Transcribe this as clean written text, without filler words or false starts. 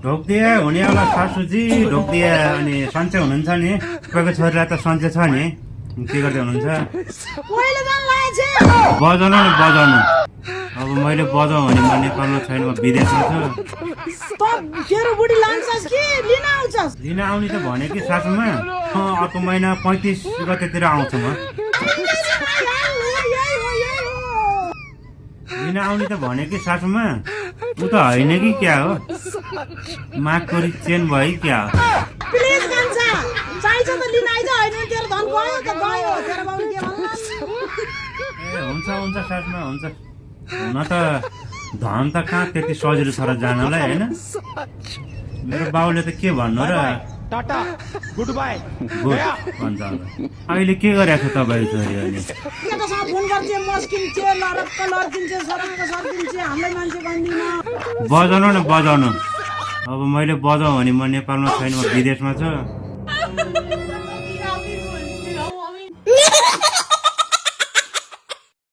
ढोक्दिए हुनेवाला सासूजी ढोक्दिए अनि सन्चै हुनुहुन्छ नि तपाईँको छोरीलाई त सन्चै छ नि के गर्दै हुनुहुन्छ बजाउनु न बजाउनु अब मैले बजाउँ भने म नेपालमा छैन म विदेशमा छु लिन आउने त भने कि सासूमा अर्को महिना 35 गतेतिर आउँछु म लिन आउने त भने कि सासूमा ऊ त होइन कि क्या हो मागकोरी चेन भयो क्या हो ए हुन्छ हुन्छ सासूमा हुन्छ हुन त धन त कहाँ त्यति सजिलो छ र जानलाई होइन मेरो बाउले त के भन्नु र टाटा गुड बाई गुड भन्छ अहिले के गरेको छ तपाईँको छोरी अहिले बजाउनु न बजाउनु अब मैले बजाउँ भने म नेपालमा छैन म विदेशमा छु